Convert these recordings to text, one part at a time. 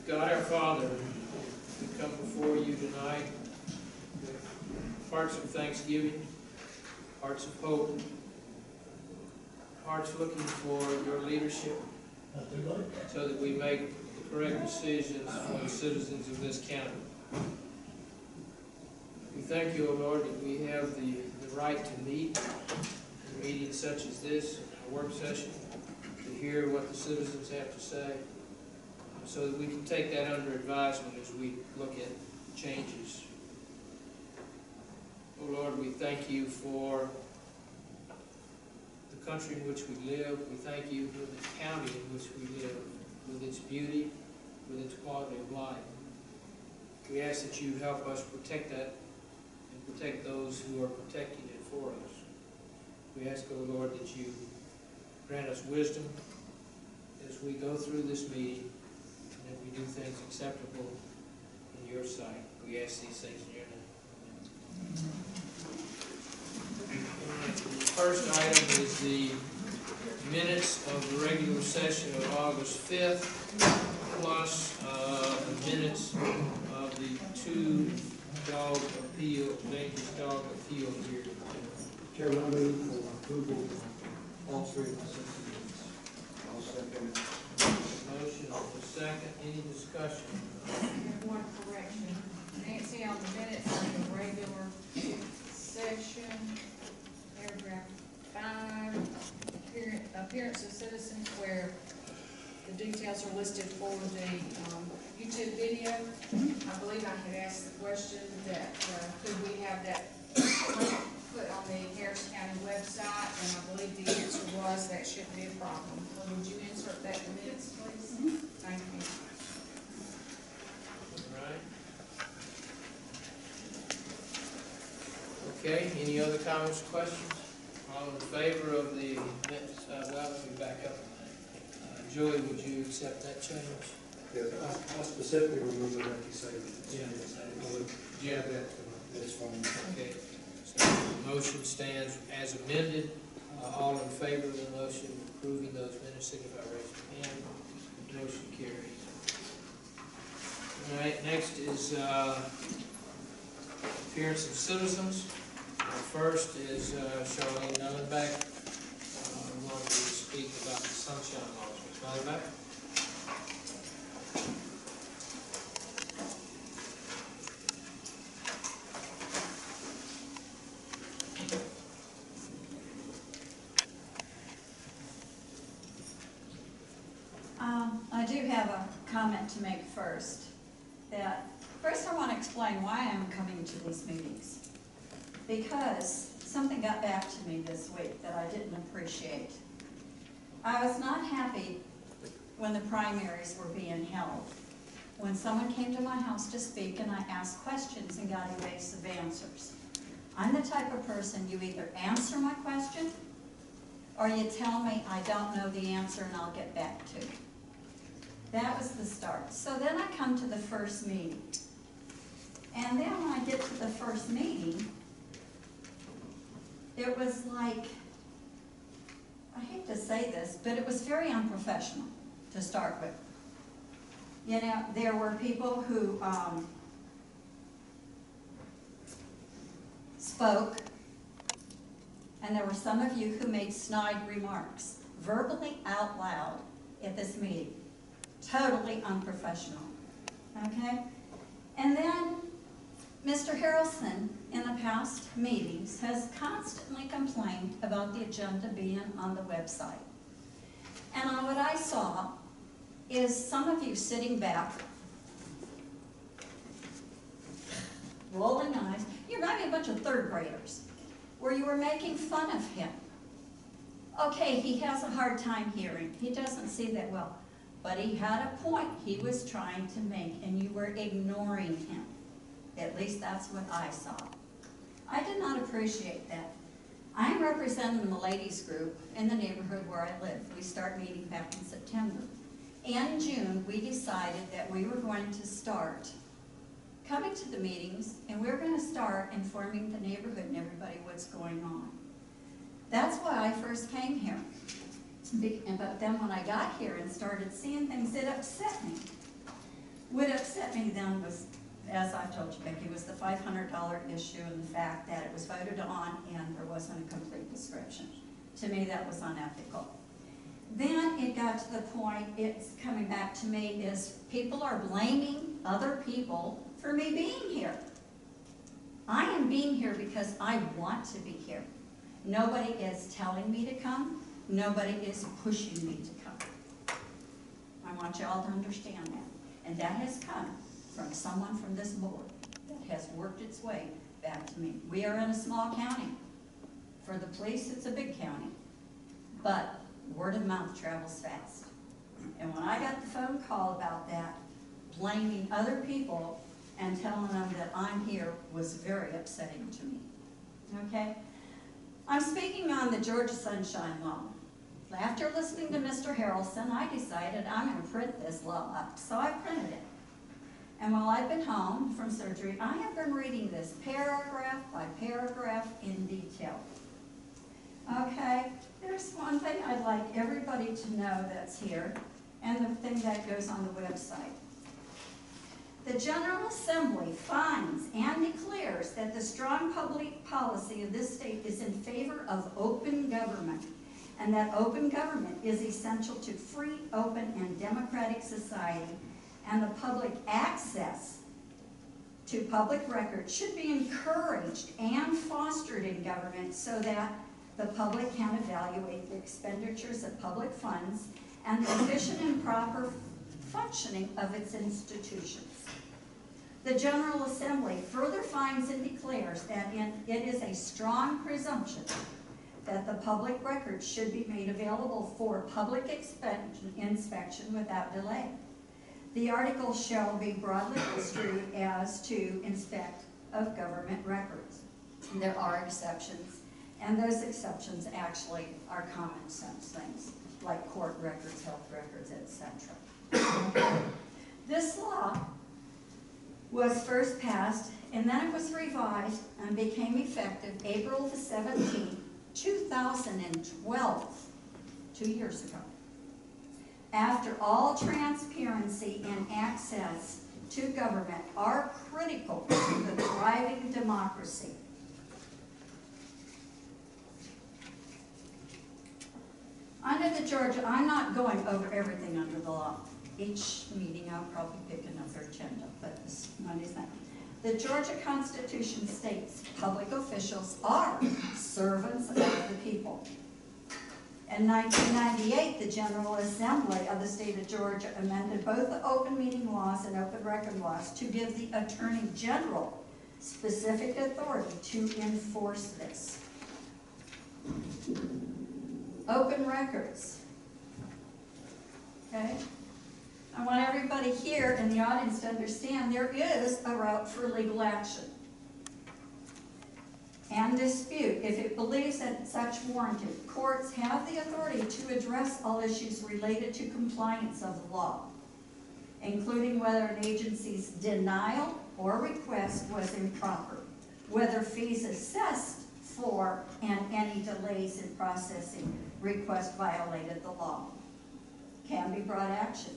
God our Father, we come before you tonight with hearts of thanksgiving, hearts of hope, hearts looking for your leadership so that we make the correct decisions for the citizens of this county. We thank you, O Lord, that we have the right to meet in meetings such as this, a work session, to hear what the citizens have to say, so that we can take that under advisement as we look at changes. Oh Lord, we thank you for the country in which we live. We thank you for the county in which we live, with its beauty, with its quality of life. We ask that you help us protect that and protect those who are protecting it for us. We ask, oh Lord, that you grant us wisdom as we go through this meeting, and that we do things acceptable in your sight. We ask these things in your name. Amen. The first item is the minutes of the regular session of August 5th, plus the minutes of the two dog appeal, dangerous dog appeal hearings. Chairman, I move for approval of all three of the sets of minutes. I'll second it. Motion for second. Any discussion? One correction. Nancy, on the minutes of the regular session, paragraph 5, appearance of citizens, where the details are listed for the YouTube video. I believe I had asked the question that could we have that put on the Harris County website, and I believe the answer was that shouldn't be a problem. So would you insert that in the minutes, please? Thank you. All right. Okay, any other comments or questions? All in favor of the minutes? Well, let me back up. Joey, would you accept that change? Yes, I specifically remember that you said. Yeah. That's fine. Okay, so the motion stands as amended. All in favor of the motion approving those minutes, signify by raising your hand. Motion carries. All right, next is appearance of citizens. First is Charlene Nunbeck, who wanted to speak about the sunshine laws. Ms. Nunbeck? I do have a comment to make first. First I want to explain why I'm coming to these meetings. Because something got back to me this week that I didn't appreciate. I was not happy when the primaries were being held. When someone came to my house to speak and I asked questions and got evasive answers. I'm the type of person, you either answer my question or you tell me I don't know the answer and I'll get back to you. That was the start. So then I come to the first meeting. And then when I get to the first meeting, it was like, I hate to say this, but it was very unprofessional to start with. You know, there were people who spoke, and there were some of you who made snide remarks, verbally out loud at this meeting. Totally unprofessional, okay? And then Mr. Harrelson, in the past meetings, has constantly complained about the agenda being on the website. And what I saw is some of you sitting back, rolling eyes. You remind me of a bunch of third graders, where you were making fun of him. Okay, he has a hard time hearing. He doesn't see that well. But he had a point he was trying to make, and you were ignoring him. At least that's what I saw. I did not appreciate that. I'm representing the ladies group in the neighborhood where I live. We start meeting back in September. In June, we decided that we were going to start coming to the meetings, and we were going to start informing the neighborhood and everybody what's going on. That's why I first came here. But then when I got here and started seeing things, it upset me. upset me then was, as I told you, Becky, was the $500 issue and the fact that it was voted on and there wasn't a complete description. To me, that was unethical. Then it got to the point, it's coming back to me, is people are blaming other people for me being here. I am being here because I want to be here. Nobody is telling me to come. Nobody is pushing me to come. I want you all to understand that. And that has come from someone from this board that has worked its way back to me. We are in a small county. For the police, it's a big county. But word of mouth travels fast. And when I got the phone call about that, blaming other people and telling them that I'm here was very upsetting to me. Okay? I'm speaking on the Georgia Sunshine Law. After listening to Mr. Harrelson, I decided I'm going to print this law up. So I printed it. And while I've been home from surgery, I have been reading this paragraph by paragraph in detail. Okay? There's one thing I'd like everybody to know that's here, and the thing that goes on the website. The General Assembly finds and declares that the strong public policy of this state is in favor of open government, and that open government is essential to free, open, and democratic society, and the public access to public records should be encouraged and fostered in government so that the public can evaluate the expenditures of public funds and the efficient and proper functioning of its institutions. The General Assembly further finds and declares that it is a strong presumption that the public records should be made available for public inspection without delay. The article shall be broadly construed as to inspect of government records. There are exceptions, and those exceptions actually are common sense things, like court records, health records, etc. This law was first passed, and then it was revised and became effective April the 17th, 2012, 2 years ago. After all transparency and access to government are critical to the thriving democracy. Under the Georgia, I'm not going over everything under the law. Each meeting I'll probably pick another agenda, but this Monday's not. The Georgia Constitution states public officials are servants of the people. In 1998, the General Assembly of the state of Georgia amended both the open meeting laws and open record laws to give the Attorney General specific authority to enforce this. Open records. Okay? I want everybody here in the audience to understand there is a route for legal action and dispute. If it believes that such warranted, courts have the authority to address all issues related to compliance of the law, including whether an agency's denial or request was improper, whether fees assessed for and any delays in processing request violated the law. Can be brought action.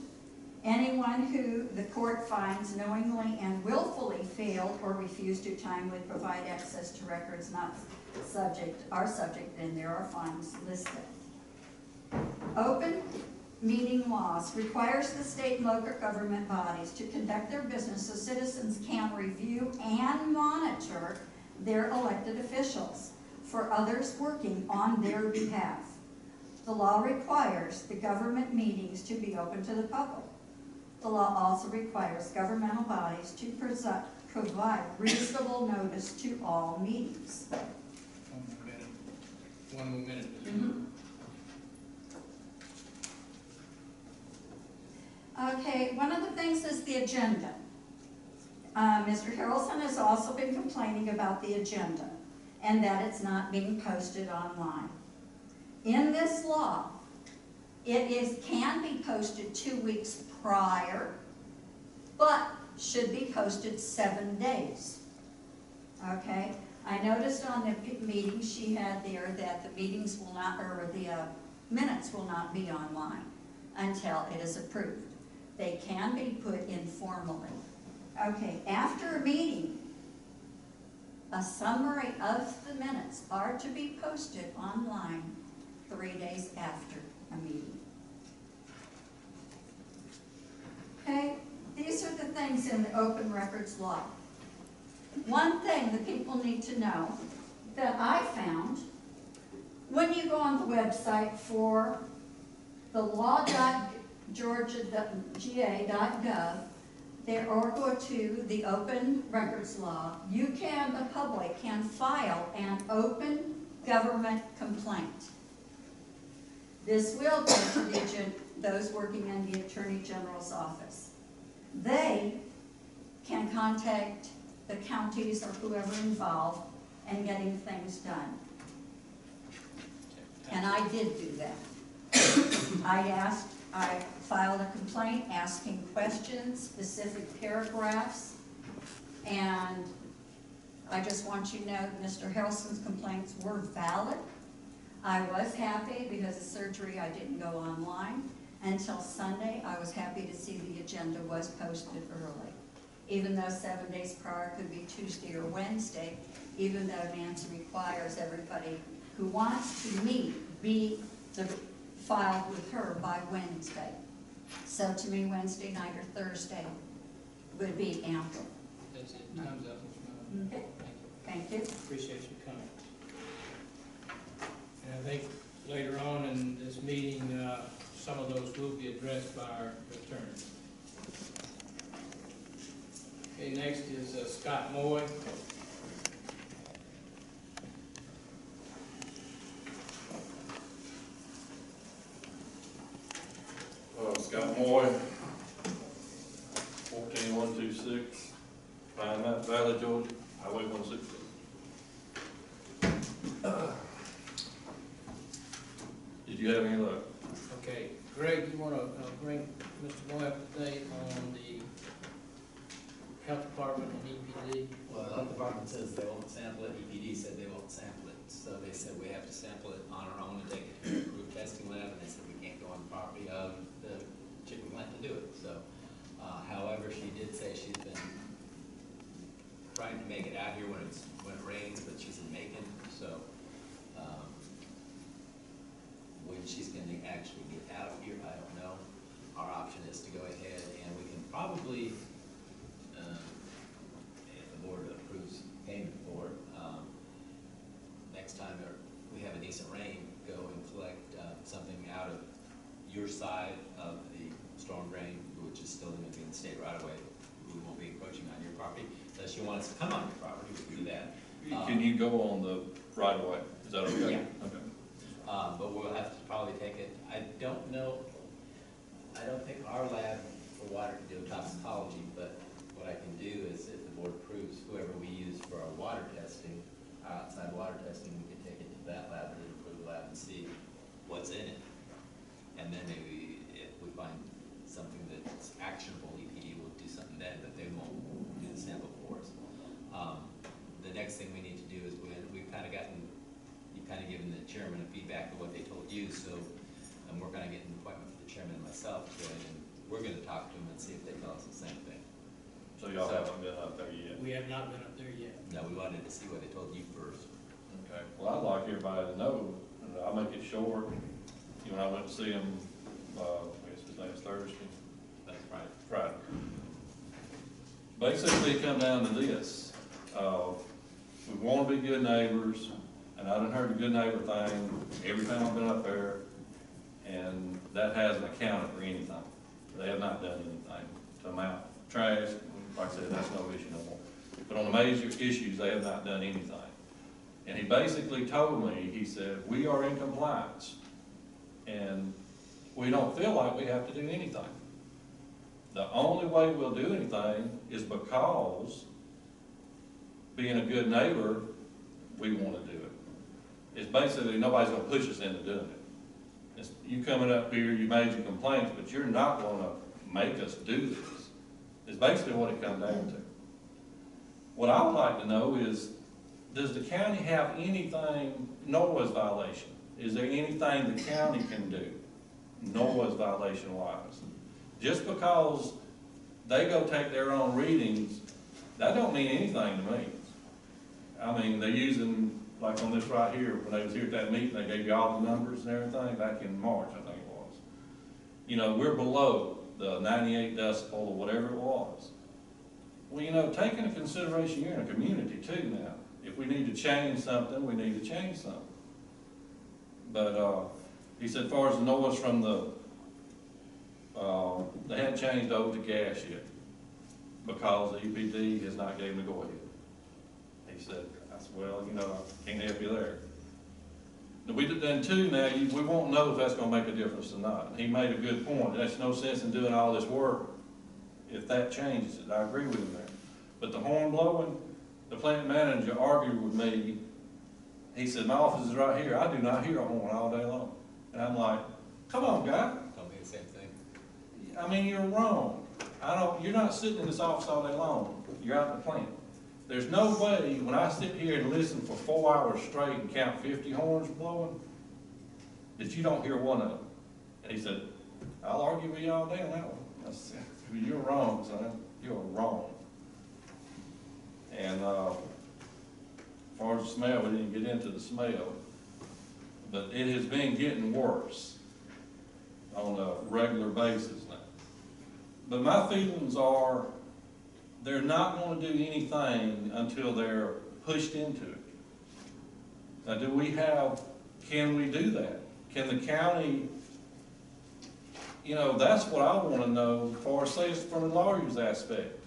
Anyone who the court finds knowingly and willfully failed or refused to timely provide access to records not subject, and there are fines listed. Open meeting laws requires the state and local government bodies to conduct their business so citizens can review and monitor their elected officials for others working on their behalf. The law requires the government meetings to be open to the public. The law also requires governmental bodies to provide reasonable notice to all meetings. One more minute. Okay, one of the things is the agenda. Mr. Harrelson has also been complaining about the agenda and that it's not being posted online. In this law, it can be posted 2 weeks prior, but should be posted 7 days. Okay? I noticed on the meeting she had there that the meetings will not, or the minutes will not be online until it is approved. They can be put informally, Okay, after a meeting, a summary of the minutes are to be posted online 3 days after a meeting. Okay, these are the things in the open records law. One thing that people need to know that I found, when you go on the website for the law.georgia.ga.gov, there or go to the open records law, you can, the public can file an open government complaint. This will go to those working in the Attorney General's office. They can contact the counties or whoever involved in getting things done. And I did do that. I filed a complaint asking questions, specific paragraphs, and I just want you to know that Mr. Harrelson's complaints were valid. I was happy because of surgery I didn't go online. Until Sunday, I was happy to see the agenda was posted early. Even though 7 days prior could be Tuesday or Wednesday, even though Nancy requires everybody who wants to meet be filed with her by Wednesday. So to me, Wednesday night or Thursday would be ample. That's it, time's up. Okay, Thank thank you. you. Appreciate you coming. And I think later on in this meeting, some of those will be addressed by our attorney. Okay, next is Scott Moy. Scott Moy, 14126, Pine Mountain Valley, Georgia, Highway 116. Did you have any luck? Okay, Greg, you want to bring Mr. Moy up to date on the health department and EPD? Well, the health department says they won't sample it, EPD said they won't sample it, so they said we have to sample it on our own and take it to an approved testing lab, and they said we can't go on the property of the chicken plant to do it, so. However, she did say she's been trying to make it out here when it rains, but she's in Macon, so, when she's gonna actually get out here, I don't know. Our option is to go ahead and we can probably, if the board approves payment for it, next time we have a decent rain, go and collect something out of your side of the storm drain, which is still going to be in the state right away. We won't be encroaching on your property unless you want us to come on your property. We can do that. Can you go on the right of way? Is that okay? Yeah. Okay. But we'll have to probably take it. I don't think our lab for water can do toxicology, but what I can do is if the board approves whoever we use for our water testing, outside water testing, we can take it to that lab, the approved lab, and see what's in it. And then maybe if we find something that's actionable, EPD will do something then, but they won't do the sample for us. The next thing we need to do is you've kind of given the chairman a feedback of what they told you, so we're going to get an appointment for the chairman and myself to go in, and we're going to talk to them and see if they tell us the same thing. So y'all haven't been up there yet? We have not been up there yet. No, we wanted to see what they told you first. Okay. Well, I'd like everybody to know, and I'll make it short. You know, I went to see him, I guess his name's Thursday. That's right. Friday. Basically, it come down to this. We want to be good neighbors, and I done heard the good neighbor thing every time I've been up there, and that hasn't accounted for anything. They have not done anything to amount trash. Like I said, that's no issue no more. But on the major issues, they have not done anything. And he basically told me, he said, we are in compliance, and we don't feel like we have to do anything. The only way we'll do anything is because, being a good neighbor, we want to do it. It's basically, nobody's gonna push us into doing it. It's you coming up here, you made your complaints, but you're not gonna make us do this. It's basically what it comes down to. What I would like to know is, does the county have anything, noise violation? Is there anything the county can do, noise violation wise? Just because they go take their own readings, that don't mean anything to me. I mean, they're using, like on this right here, when they was here at that meeting, they gave you all the numbers and everything, back in March, I think it was. You know, we're below the 98 decibel or whatever it was. Well, you know, take into consideration you're in a community too now. If we need to change something, we need to change something. But, he said, as far as the noise from they hadn't changed over to gas yet, because the EPD has not given the go-ahead. He said, I said, well, you know, I can't help you there. Now, we did then too, now, we won't know if that's gonna make a difference or not. He made a good point, there's no sense in doing all this work if that changes it. I agree with him there. But the horn blowing, the plant manager argued with me. He said, my office is right here, I do not hear a horn all day long. And I'm like, come on, guy. Told me the same thing. I mean, you're wrong. You're not sitting in this office all day long. You're out in the plant. There's no way, when I sit here and listen for 4 hours straight and count 50 horns blowing, that you don't hear one of them. And he said, I'll argue with you all day on that one. I said, you're wrong, son. You're wrong. And, as far as the smell, we didn't get into the smell. But it has been getting worse on a regular basis now. But my feelings are, they're not going to do anything until they're pushed into it. Now, can we do that? Can the county, you know, that's what I want to know, as far as say it's from the lawyer's aspect.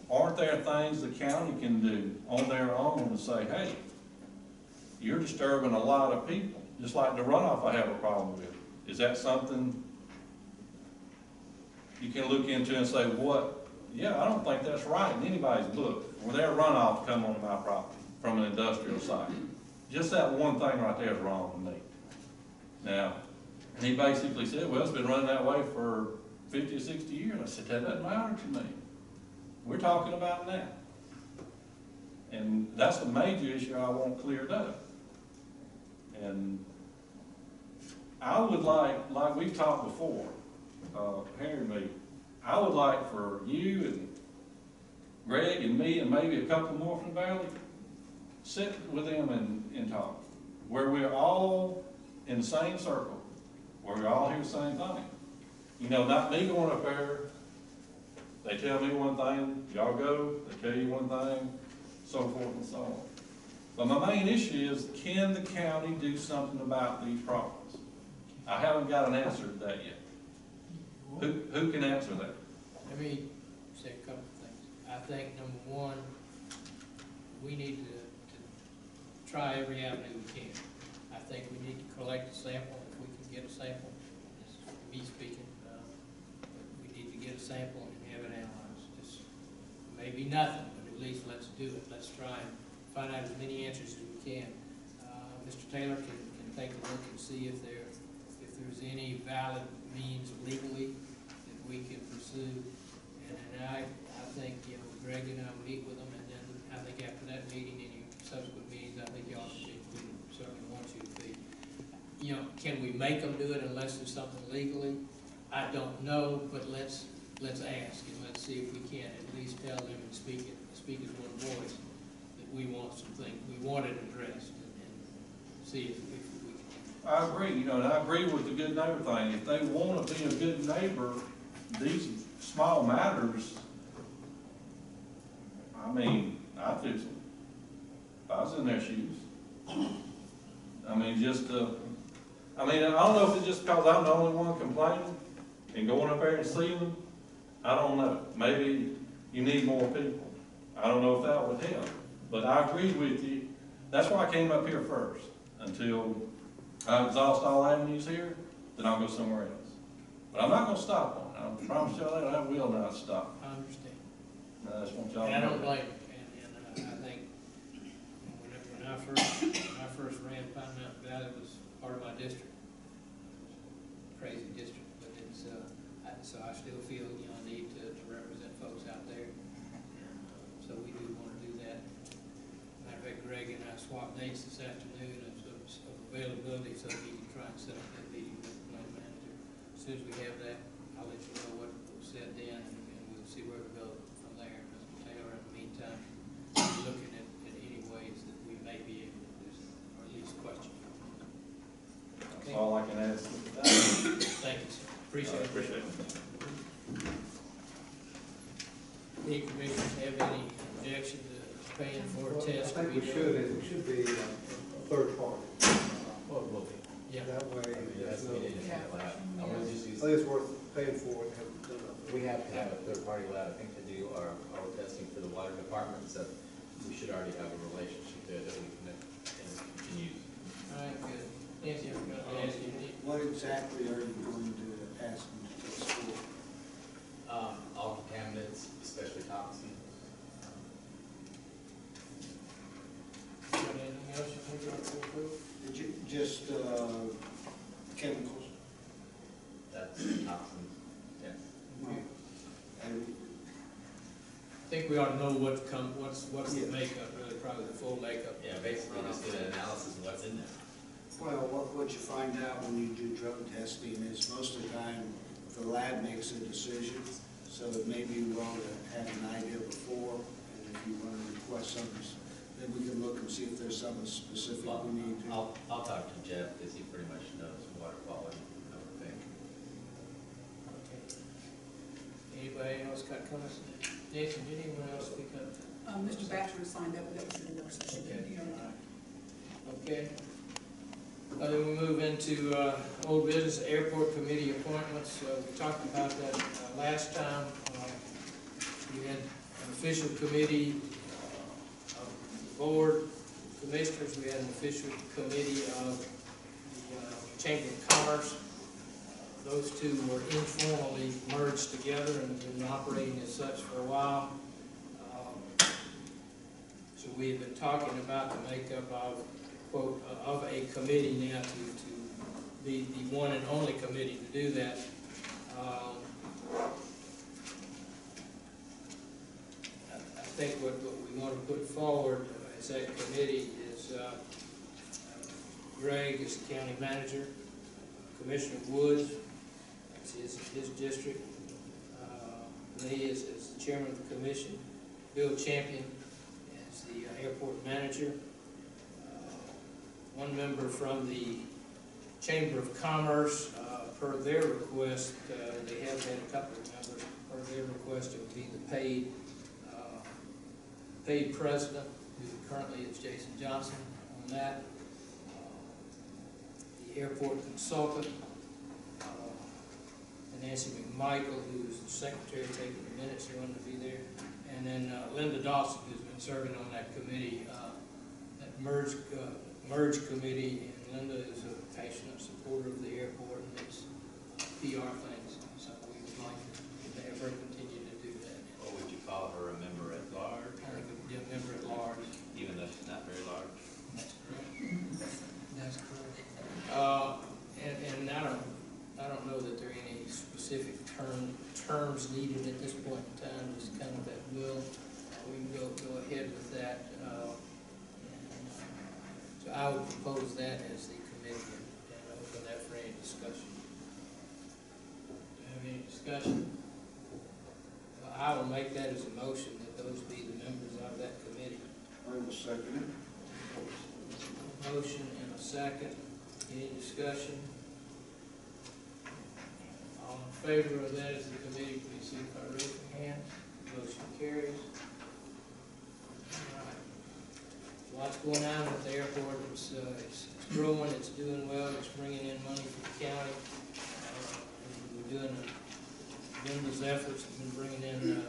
Aren't there things the county can do on their own to say, hey, you're disturbing a lot of people, just like the runoff I have a problem with. Is that something you can look into and say, what? Yeah, I don't think that's right in anybody's book. When their runoff come onto my property from an industrial site. Just that one thing right there is wrong with me. Now, and he basically said, well, it's been running that way for 50 or 60 years. I said, that doesn't matter to me. We're talking about now. And that's the major issue I want cleared up. And I would like we've talked before, Harry and me, I would like for you and Greg and me and maybe a couple more from the valley, sit with them and talk. Where we're all in the same circle, where we all hear the same thing. You know, not me going up there, they tell me one thing, y'all go, they tell you one thing, so forth and so on. But my main issue is, can the county do something about these problems? I haven't got an answer to that yet. Who can answer that? Let me say a couple of things. I think, number one, we need to try every avenue we can. I think we need to collect a sample, if we can get a sample. This is me speaking. We need to get a sample and have it analyzed. Just maybe nothing, but at least let's do it. Let's try and find out as many answers as we can. Mr. Taylor can take a look and see if there's any valid means legally that we can pursue. And I think, you know, Greg and I will meet with them, and then I think after that meeting, any subsequent meetings, I think y'all should include, certainly want you to be. You know, can we make them do it unless there's something legally? I don't know, but let's ask, and let's see if we can at least tell them and speak as one voice that we want something, we want it addressed, and see if we can. I agree, you know, and I agree with the good neighbor thing. If they want to be a good neighbor, these small matters, I mean, I'd fix them. If I was in their shoes. I mean, I don't know if it's just because I'm the only one complaining and going up there and seeing them. I don't know. Maybe you need more people. I don't know if that would help. But I agree with you. That's why I came up here first. Until I exhaust all avenues here, then I'll go somewhere else. But I'm not going to stop on it. I promise y'all that I will not stop. I understand. I just want y'all to And I know don't that. like, and I think, when I first ran Pine Mountain Valley, it was part of my district. Crazy district, but it's, so I still feel, you know, I need to represent folks out there. And, so we do want to do that. Matter of fact, Greg and I swapped dates this afternoon of availability, so he can try and set up that meeting with the plant manager. As soon as we have that, I'll let you know what was said then, and any commissioners have any objection to paying for a test I to think be we done? should, it should be a third party. Oh, it will be. Yeah. That way, I mean, that's there's the no, independent lab. I would just I use, think it's worth paying for it and have it done up. we have to have a third-party lab, I think, to do our testing for the water department, so we should already have a relationship there that we can use. All right, good. Nancy, I'm gonna ask you, What exactly are you going to ask them to test for? All contaminants, especially toxins. got anything else you think I can approve? Did you, just, chemicals? That's toxins, yes. And I think we ought to know what's the Yeah. makeup, really, probably the full makeup. Yeah, basically just do an analysis of what's in there. well, what you find out when you do drug testing is most of the time, the lab makes a decision, so it may be well to have an idea before, and if you want to request something, then we can look and see if there's something specific Well, we need to. I'll talk to Jeff, because he pretty much knows water quality, I would think. Okay. Anybody else got comments? Jason, did anyone else speak up? Mr. Batchor signed up, but that was in the work session. Okay. You know, Okay. Then we move into old business airport committee appointments. We talked about that last time. We had an official committee of the board commissioners. We had an official committee of the Chamber of Commerce. Those two were informally merged together and have been operating as such for a while. So we have been talking about the makeup of, quote, of a committee now to be the one and only committee to do that. I think what we want to put forward as that committee is Greg as the county manager, Commissioner Woods, that's his district, Lee is the chairman of the commission, Bill Champion as the airport manager, one member from the Chamber of Commerce, per their request, they have had a couple of members, per their request, it would be the paid president, who currently is Jason Johnson on that. The airport consultant, Nancy McMichael, who's the secretary taking the minutes, who wanted to be there. And then Linda Dawson, who's been serving on that committee, that merge committee. And Linda is a passionate supporter of the airport and its PR things. So we would like to have her continue to do that. Or would you call her a member at large, I think it would be a member at large. even though she's not very large? That's correct. That's correct. And I don't know that there are any specific terms needed at this point in time, just kind of that will. We can go ahead with that. So I would propose that as the committee and open that for any discussion. Do you have any discussion? I will make that as a motion that those be the members of that committee. I will second it. Motion and a second. Any discussion? All in favor of that as the committee, please signify by raising your hand. Motion carries. All right. Lots going on at the airport. It's growing, it's doing well, it's bringing in money for the county. We're doing tremendous efforts, we've been bringing in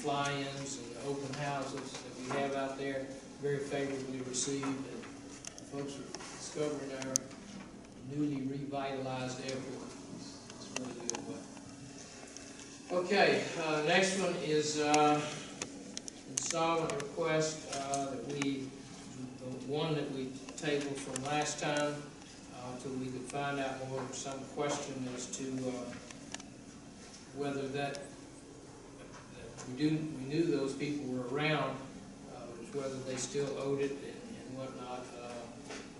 fly-ins and open houses that we have out there, very favorably received. And folks are discovering our newly revitalized airport. It's really doing well. Okay, next one is installment request that the one that we tabled from last time until we could find out more. Some question as to whether that we knew those people were around, whether they still owed it and whatnot.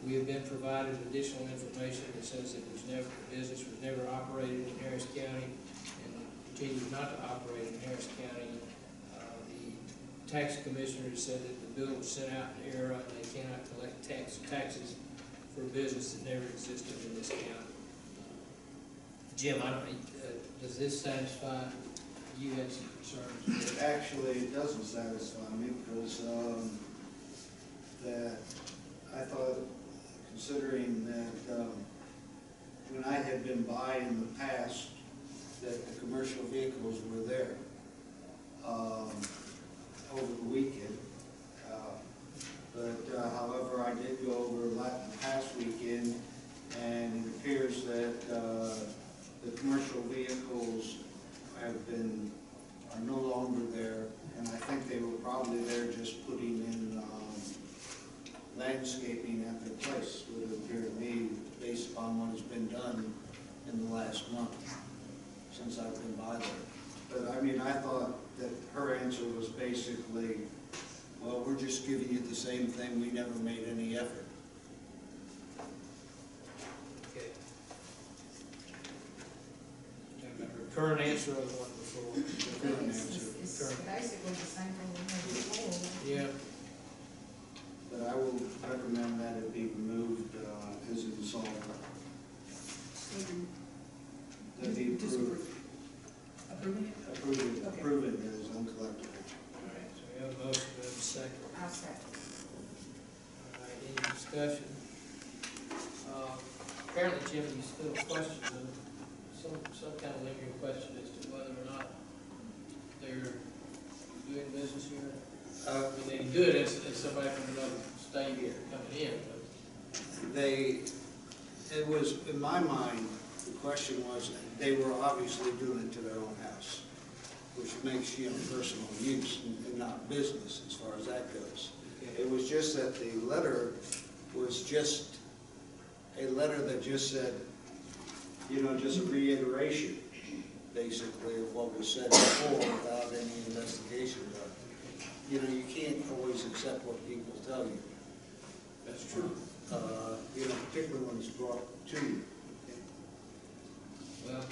We have been provided additional information that says that the business was never operated in Harris County and continues not to operate in Harris County. The tax commissioner said that the bill was sent out in error and they cannot collect taxes for a business that never existed in this county. Jim, does this satisfy? You had some concerns. actually, it doesn't satisfy me because, that I thought, considering that, when I had been by in the past, that the commercial vehicles were there, over the weekend. But however, I did go over the past weekend, and it appears that, the commercial vehicles are no longer there, and I think they were probably there just putting in, landscaping at their place, would appear to me, based upon what has been done in the last month, since I've been by there. But I mean, I thought that her answer was basically, well, we're just giving you the same thing, we never made any effort. Okay. Her current answer or the one before? The current answer. It's basically the same thing we had before. Yeah, But I will recommend that it be removed, as insolvent. That be approved. Approving it? Approve it as uncollectible. all right, so we have a motion, we have a second. I'll second. All right, any discussion? Apparently, Jim, you still question, some kind of lingering question as to whether or not they're doing business here. I mean, they can do it as somebody from another state here coming in, but It was, in my mind, the question was, they were obviously doing it to their own house, which makes, personal use and not business as far as that goes. It was just that the letter was just a letter that just said, just a reiteration, basically, of what was said before without any investigation done. You can't always accept what people tell you. that's true. Particularly when it's brought to you. Well,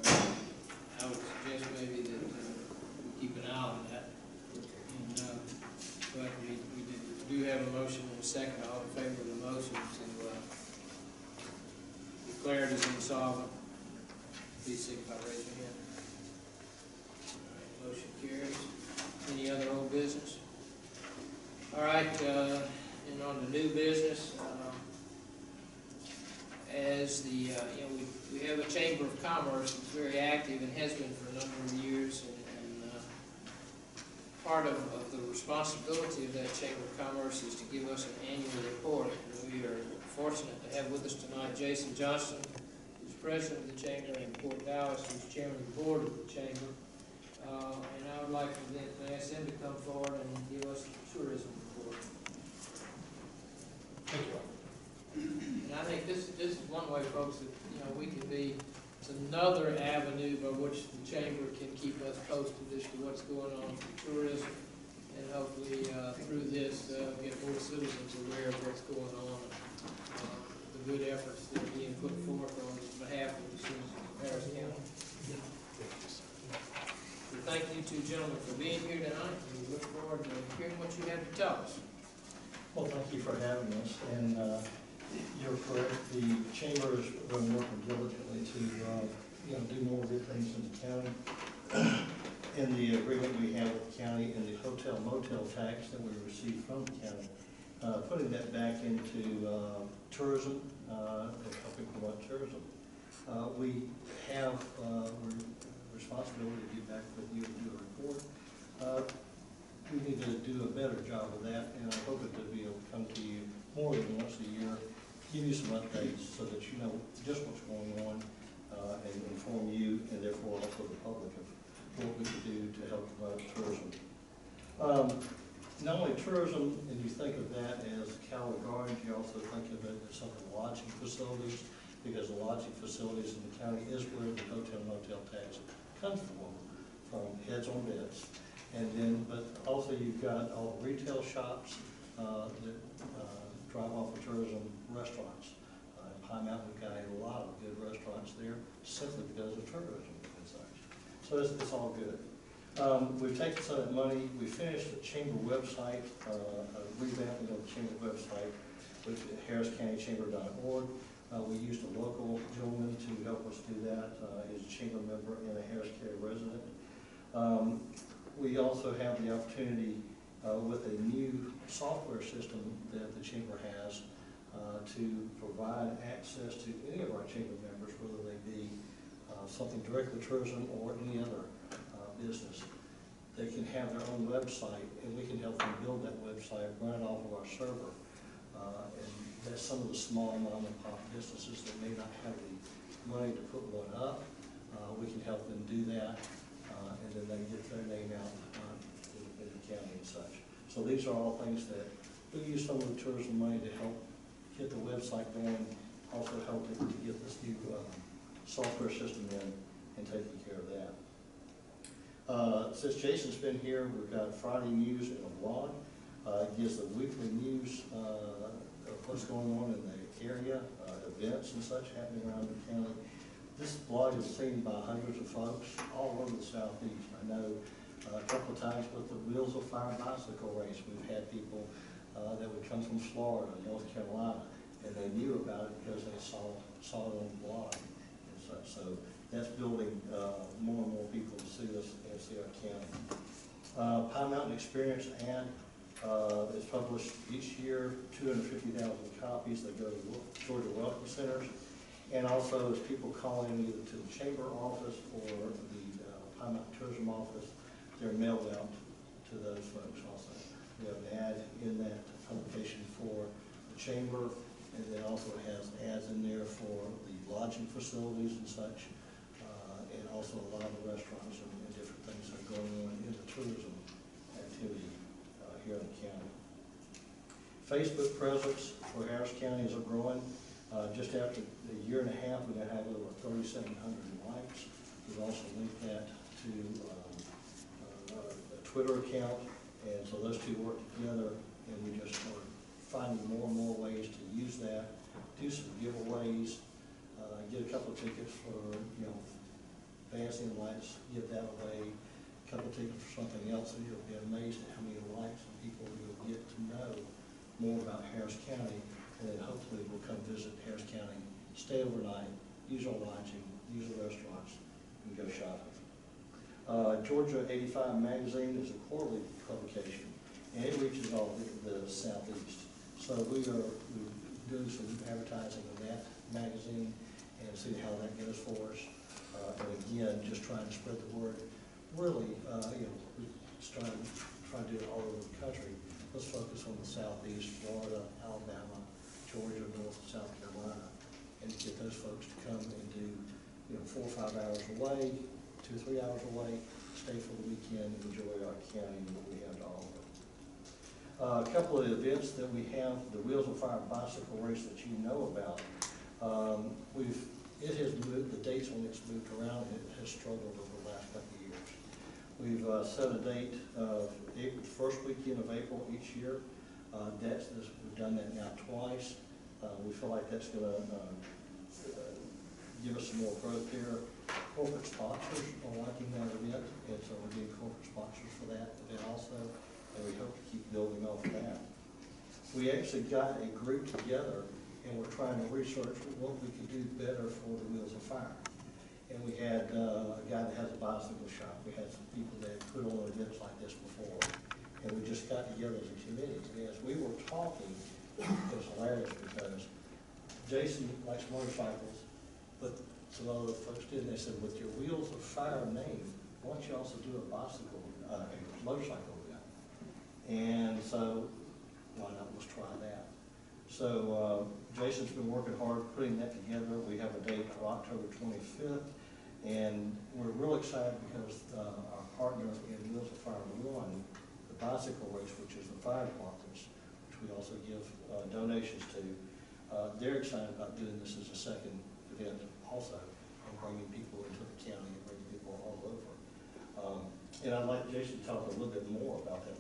I would suggest maybe that we keep an eye on that. And, but we do have a motion and a second. All in favor of the motion to declare it as insolvent, please signify by raising your hand. All right, motion carries. Any other old business? All right, and on the new business, as the, we have a Chamber of Commerce that's very active and has been for a number of years, and part of the responsibility of that Chamber of Commerce is to give us an annual report. And we are fortunate to have with us tonight Jason Johnston, who's president of the Chamber, and Port Dallas, who's chairman of the board of the Chamber. And I would like to ask them to come forward and give us the tourism report. Thank you. And I think this is one way, folks, that, we can be, it's another avenue by which the Chamber can keep us posted as to what's going on with tourism. And hopefully, through this, get more citizens aware of what's going on, the good efforts that are being put forth on behalf of the citizens of Harris County. So thank you two gentlemen for being here tonight, and we look forward to hearing what you have to tell us. Well, thank you for having us, and you're correct, the Chamber has been working diligently to, do more good things in the county. In the agreement we have with the county and the hotel motel tax that we receive from the county, putting that back into tourism, and helping promote tourism. We have responsibility to get back with you and do a report. We need to do a better job of that, and I hope to be able to come to you more than once a year, give you some updates so that you know just what's going on, and inform you and therefore also the public of what we can do to help promote tourism. Not only tourism, and you think of that as Callaway Gardens, you also think of it as some of the lodging facilities, because the lodging facilities in the county is where the hotel motel tax comes from heads on beds. And then, but also you've got all the retail shops that drive off of tourism, restaurants. In Pine Mountain, we've got a lot of good restaurants there simply because of tourism and such. So it's all good. We've taken some of that money. We finished the Chamber website, revamping of the Chamber website, which is harriscountychamber.org. We used a local gentleman to help us do that. He's a Chamber member and a Harris County resident. We also have the opportunity with a new software system that the chamber has to provide access to any of our chamber members, whether they be something direct with tourism or any other business. They can have their own website, and we can help them build that website, run it off of our server. And that's some of the small mom and pop businesses that may not have the money to put one up. We can help them do that, and then they get their name out in the county and such. So these are all things that we use some of the tourism money to help get the website going, also help it to get this new software system in and taking care of that. Since Jason's been here, we've got Friday news and a blog. It gives the weekly news of what's going on in the area, events and such happening around the county. This blog is seen by hundreds of folks all over the southeast. I know a couple of times with the Wheels of Fire bicycle race, we've had people that would come from Florida, North Carolina, and they knew about it because they saw it on the blog and such. So that's building more and more people to see us and see our county. Pine Mountain Experience ad is published each year, 250,000 copies. They go to Georgia Welcome Centers. And also, as people call in either to the chamber office or the Pine Mountain Tourism office, they're mailed out to those folks also. We have an ad in that publication for the chamber, and then also it has ads in there for the lodging facilities and such, and also a lot of the restaurants and different things that are going on in the tourism activity here in the county. Facebook presence for Harris County is growing. Just after a year and a half, we're going to have over 3,700 likes. We've also linked that to a Twitter account, and so those two work together, and we just are finding more and more ways to use that, do some giveaways, get a couple of tickets for, dancing lights, give that away, a couple of tickets for something else, and you'll be amazed at how many likes and people will get to know more about Harris County, and then hopefully we'll come visit Harris County, stay overnight, use our lodging, use the restaurants, and go shopping. Georgia 85 magazine is a quarterly publication, and it reaches all the southeast. So we do some advertising of that magazine and see how that goes for us. And again, just trying to spread the word. Really, we try to do it all over the country. Let's focus on the southeast, Florida, Alabama, Georgia, North and South Carolina, and get those folks to come and do, 4 or 5 hours away, 2 or 3 hours away, stay for the weekend, enjoy our county and what we have to offer. A couple of events that we have, the Wheels of Fire bicycle race that you know about. It has moved, the dates when it's moved around, it has struggled over the last couple of years. We've set a date of the first weekend of April each year. We've done that now twice. We feel like that's going to give us some more growth here. Corporate sponsors are liking that event, and so we're getting corporate sponsors for that event also, and we hope to keep building off of that. We actually got a group together, and we're trying to research what we could do better for the Wheels of Fire. And we had a guy that has a bicycle shop. We had some people that had put on events like this before. And we just got together as a committee. And as we were talking, it was hilarious because Jason likes motorcycles, but some other folks did. And they said, with your Wheels of Fire name, why don't you also do a motorcycle event? And so, why not, let's try that. So Jason's been working hard putting that together. We have a date of October 25th, and we're real excited because our partner in Wheels of Fire won the bicycle race, which is the fire departments, which we also give donations to. They're excited about doing this as a second event also, and bringing people into the county and bringing people all over. And I'd like Jason to talk a little bit more about that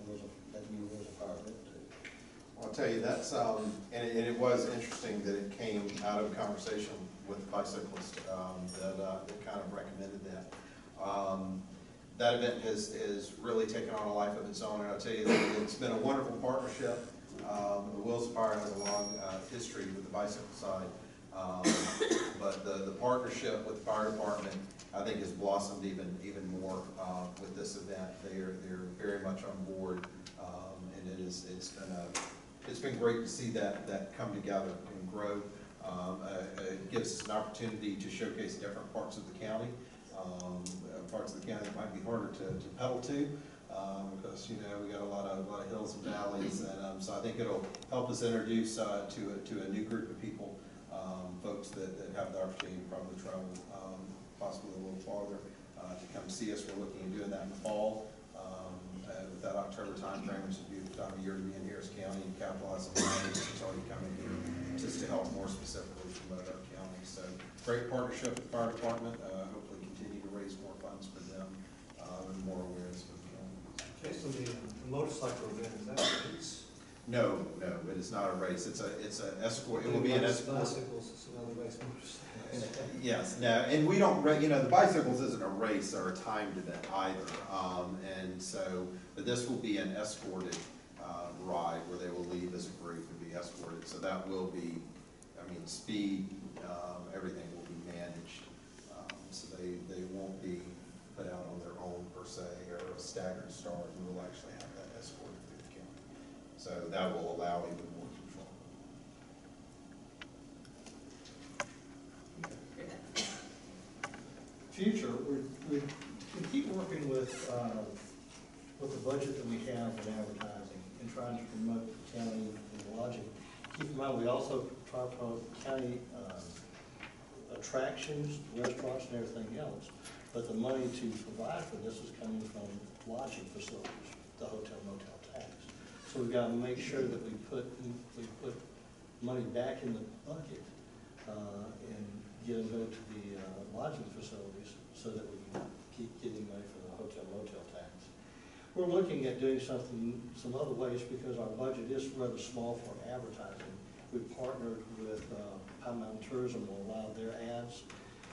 new Wheels of Fire event too. I'll tell you, that's, and it was interesting that it came out of a conversation with a bicyclist that kind of recommended that. That event has really taken on a life of its own, and I'll tell you that it's been a wonderful partnership. The Wheels of Fire has a long history with the bicycle side, but the partnership with the fire department, I think, has blossomed even more with this event. event. They're very much on board, and it's been great to see that come together and grow. It gives us an opportunity to showcase different parts of the county, parts of the county that might be harder to pedal to, because, you know, we got a lot of hills and valleys, and so I think it'll help us introduce to a new group of people, folks that have the opportunity to probably travel possibly a little farther to come see us. We're looking at doing that in the fall. With that October timeframe, which is a beautiful time of year to be in Harris County and capitalize on the that's already coming here, just to help more specifically promote our county. So great partnership with the fire department. Hopefully continue to raise more funds for them and more awareness for the county. Okay, so the motorcycle event, is that a race? No, it is not a race. It's an escort. It will be an escort. Bicycles, it's another race, motorcycles. Yes, no, and we don't, the bicycles isn't a race or a timed event either. And so, but this will be an escorted ride where they will leave as a group and be escorted. So that will be, speed, everything will be managed. So they won't be put out on their own per se or a staggered start. We will actually have that escorted through the county. So that will allow even more control. Future, we keep working with the budget that we have in advertising and trying to promote the county and lodging. Keep in mind, we also try to promote county attractions, restaurants and everything else. But the money to provide for this is coming from lodging facilities, the hotel motel tax. So we've got to make sure that we put money back in the bucket and get them go to the lodging facilities so that we can keep getting money for the hotel motel tax. We're looking at doing some other ways because our budget is rather small for advertising. We've partnered with Pine Mountain Tourism will allow their ads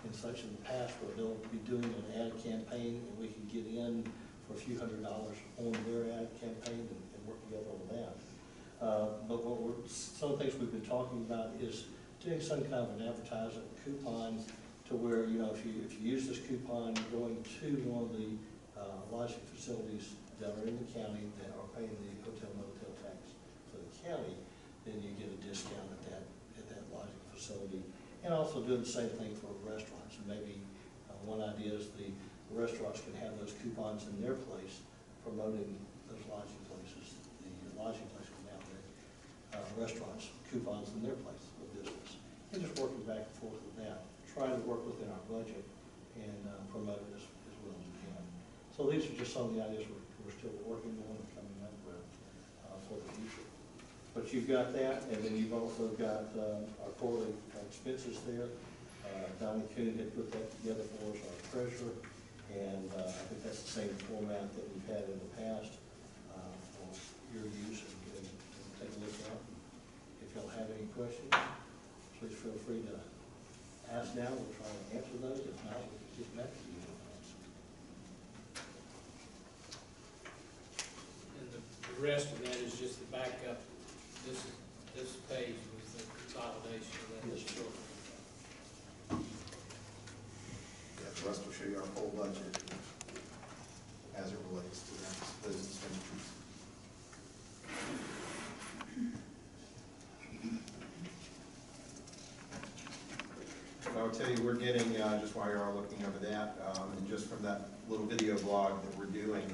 and such in the past where they'll be doing an ad campaign and we can get in for a few $100s on their ad campaign and work together on that. But some of the things we've been talking about is doing some kind of an advertising coupon to where, if you use this coupon going to one of the lodging facilities that are in the county that are paying the hotel motel tax for the county, then you get a discount at that lodging facility. And also doing the same thing for restaurants. And maybe one idea is the restaurants can have those coupons in their place promoting those lodging places. The lodging place can have the restaurants coupons in their place of business. And just working back and forth with that. Trying to work within our budget and promote it as well as we can. So these are just some of the ideas we're still working on and coming up with for the future. But you've got that, and then you've also got our quarterly expenses there. Donnie Kuhn had put that together for us, our treasurer, and I think that's the same format that we've had in the past for your use, and take a look at. If y'all have any questions, please feel free to ask now. We'll try to answer those. If not, we'll get back to you. And the rest of that is just the backup. This page was the consolidation of that. Yes, sure. Yeah, the rest will show you our whole budget as it relates to those expenditures. But I'll tell you, we're getting, just while you're all looking over that, and just from that little video blog that we're doing,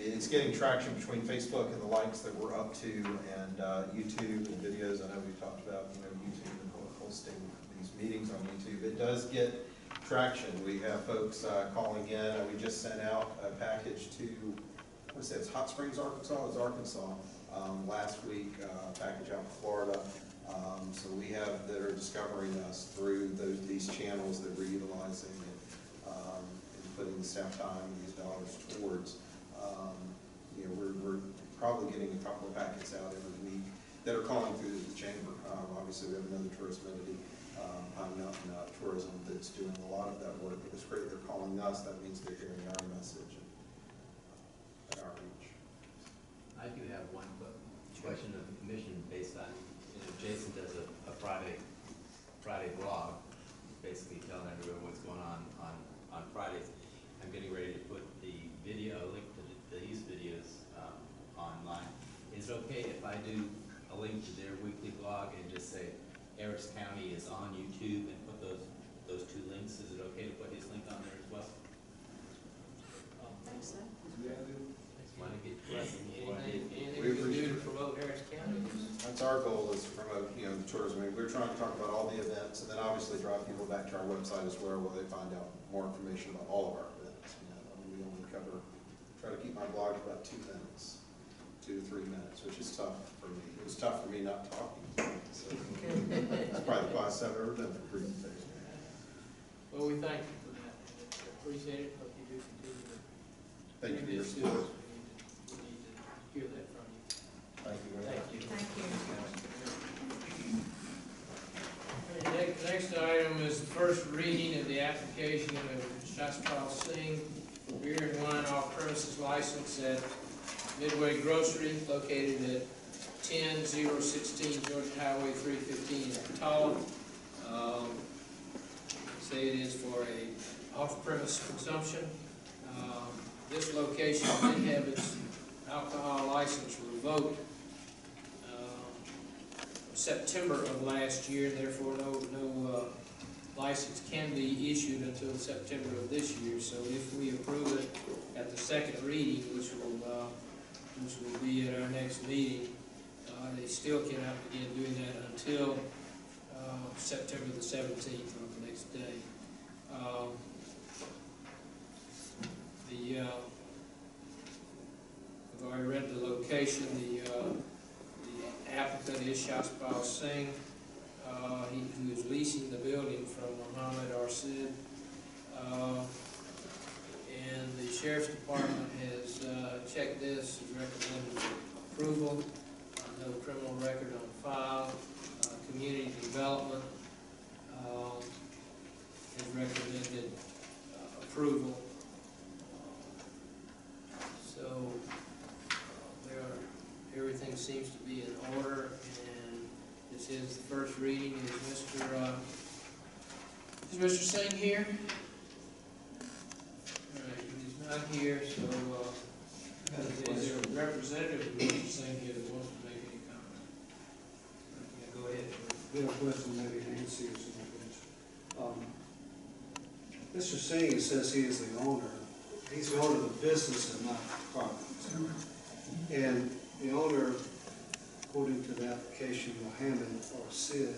it's getting traction between Facebook and the likes that we're up to, and YouTube and videos. I know we've talked about YouTube and hosting these meetings on YouTube. It does get traction. We have folks calling in. We just sent out a package to, it's Hot Springs, Arkansas. It's Arkansas. Last week, package out to Florida. So we have that are discovering us through these channels that we're utilizing and putting the staff time and these dollars towards. We're probably getting a couple of packets out every week that are calling through the chamber. Obviously, we have another tourism entity, Pine Mountain Tourism, that's doing a lot of that work. It's great they're calling us. That means they're hearing our message and our reach. I do have one question of the commission based on, Jason does a Friday blog, basically telling everyone what's going on Fridays. I'm getting ready to put the is it okay if I do a link to their weekly blog and just say Harris County is on YouTube and put those two links? Is it okay to put his link on there as well? Thanks, so. Want to get Anything we can do to promote Harris County? That's our goal, is to promote, the tourism. We're trying to talk about all the events, and then obviously drive people back to our website as well, where they find out more information about all of our events. We only try to keep my blog to about 2 minutes, 2 to 3 minutes, which is tough for me. It was tough for me not talking. So, it's probably the best I've ever done for presentation. Well, we thank you for that. Appreciate it. Hope you do continue to. Thank you for your do support. this. We need to hear that from you. Thank you very much. Thank you. Next item is the first reading of the application of Shaspal Singh for beer and wine off premises license at Midway Grocery located at 10016 Georgia Highway 315 in Patala. Say it is for a off-premise consumption. This location did have its alcohol license revoked September of last year, and therefore no license can be issued until September of this year. So if we approve it at the second reading, which will be at our next meeting, they still cannot begin doing that until September the 17th, or the next day. I've already read the location. The applicant is Shaspal Singh, who is leasing the building from Mohammed Arsid. And the Sheriff's Department has checked this, has recommended approval. No criminal record on file. Community Development has recommended approval. So everything seems to be in order, and this is the first reading. Is Mr. Singh here? All right, he's not here, so is there a representative of Mr. Singh here that wants to make any comment? Yeah, go ahead. We have a question, maybe Nancy or something. Mr. Singh says he is the owner. He's the owner of the business and not the property. And the owner, according to the application, Mohammed Arsid,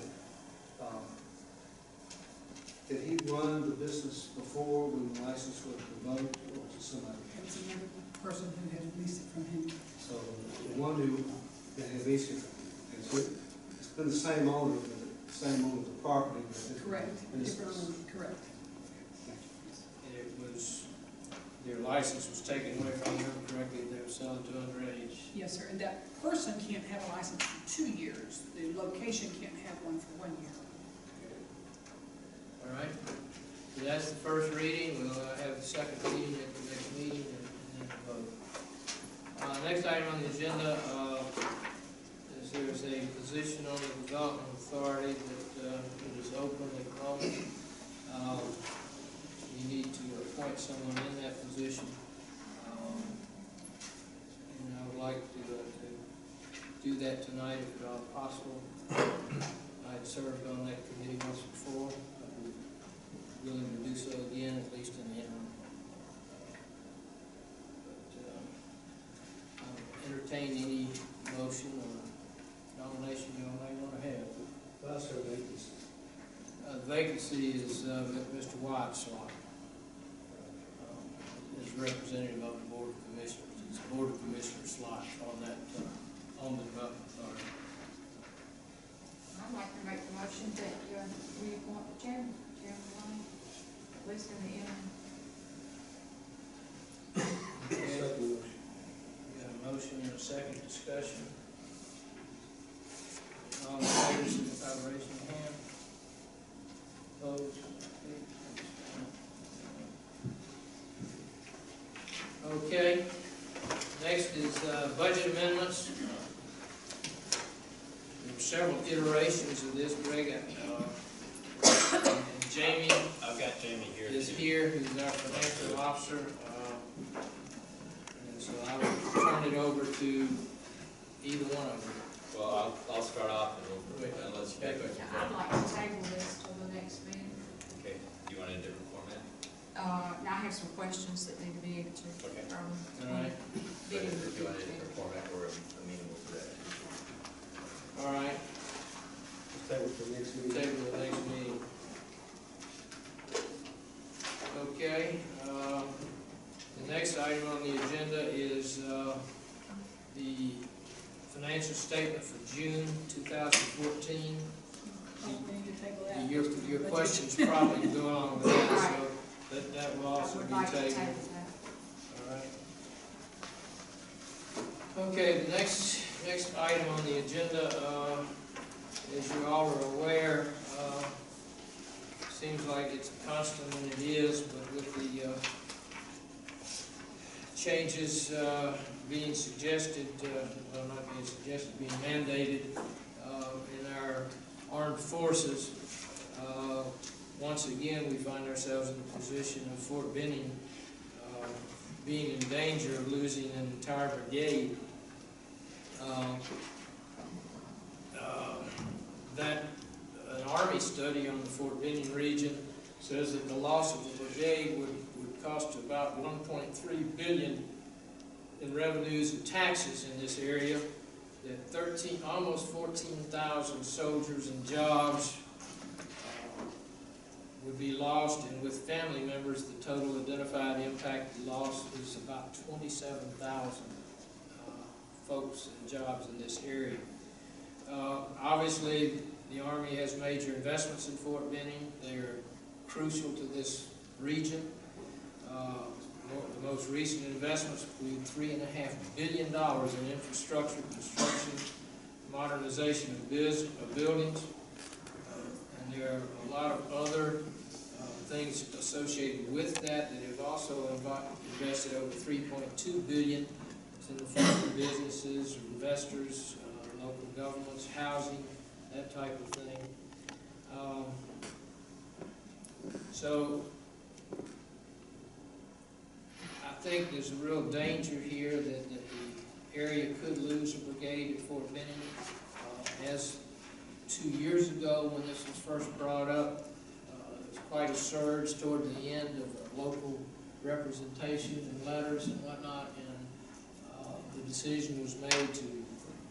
did he run the business before when the license was revoked, or was it somebody? It was another person who had leased it from him. So the one who had leased it, it's been the same owner, of the property. But a different Correct. business. Different owner, correct. Thank you. It was, their license was taken away from them correctly. They were selling to underage. Yes, sir. And that person can't have a license for 2 years. The location can't have one for 1 year. All right, so that's the first reading. We'll have the second reading at the next meeting and then vote. Next item on the agenda is there's a position on the Development Authority that is open at the moment. You need to appoint someone in that position. And I would like to do that tonight if at all possible. I'd served on that committee once before. Willing to do so again, at least in the interim. But I'll entertain any motion or nomination you may want to have. That's her vacancy. The vacancy is Mr. Wyatt Slot, as representative of the Board of Commissioners. It's Board of Commissioners slot on that, on the Development Authority. I'd like to make the motion that we appoint the chairman, at least in the interim. Second motion. We got a motion and a second discussion. All in favor, signify by raising your hand. Opposed? Okay, next is budget amendments. There were several iterations of this, Greg. And Jamie I've got Jamie here. is here, who's our financial officer. And so I will turn it over to either one of them. Well, I'll start off and we'll, unless you have questions. Yeah, I'd like to table this till the next meeting. Okay, do you want a different format? Now I have some questions that need to be answered. Okay. All right. But if you want a different format, we're amenable to that. All right, Let's table it for the next meeting. table the next meeting. Okay, the next item on the agenda is, the financial statement for June 2014. Oh, we need to table that. Your question's probably going on with that, so that will I also would be like to tabled. table that. All right. Okay, the next item on the agenda, as you all are aware, seems like it's a constant, and it is, but with the changes being suggested, well, not being suggested, being mandated in our armed forces, once again, we find ourselves in the position of Fort Benning being in danger of losing an entire brigade. That an Army study on the Fort Benning region says that the loss of the brigade would cost about $1.3 billion in revenues and taxes in this area. That almost 14,000 soldiers and jobs would be lost, and with family members, the total identified impact loss is about 27,000 folks and jobs in this area. Obviously, the Army has major investments in Fort Benning. They're crucial to this region. The most recent investments include $3.5 billion in infrastructure, construction, modernization of buildings, and there are a lot of other things associated with that have also invested over $3.2 billion in the form of businesses, investors, local governments, housing, that type of thing. So I think there's a real danger here that the area could lose a brigade at Fort Benning. As 2 years ago, when this was first brought up, there was quite a surge toward the end of local representation and letters and whatnot, and the decision was made to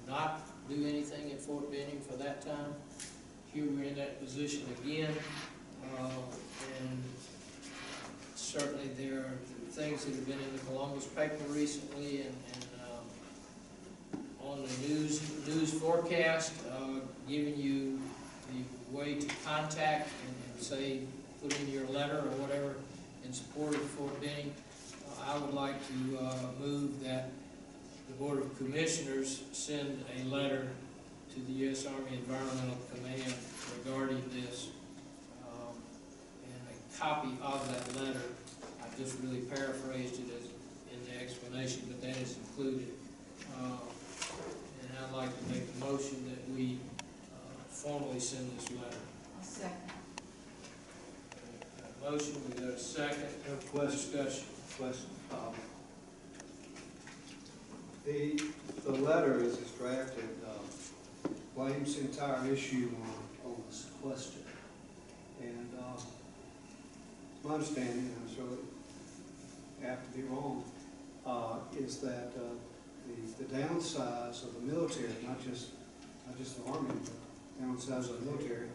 not do anything at Fort Benning for that time. Here we're in that position again, and certainly there are things that have been in the Columbus paper recently and on the news forecast, giving you the way to contact and say, put in your letter or whatever in support of Fort Benning. I would like to move that the Board of Commissioners send a letter to the U.S. Army Environmental Command regarding this, and a copy of that letter. I just really paraphrased it as in the explanation, but that is included. And I'd like to make a motion that we formally send this letter. A second. Motion, we got a second. Discussion. Question. The letter as it's drafted blames the entire issue on the sequester. And my understanding, and I'm sure I have to be wrong, is that the downsize of the military, not just the Army, but the downsize of the military,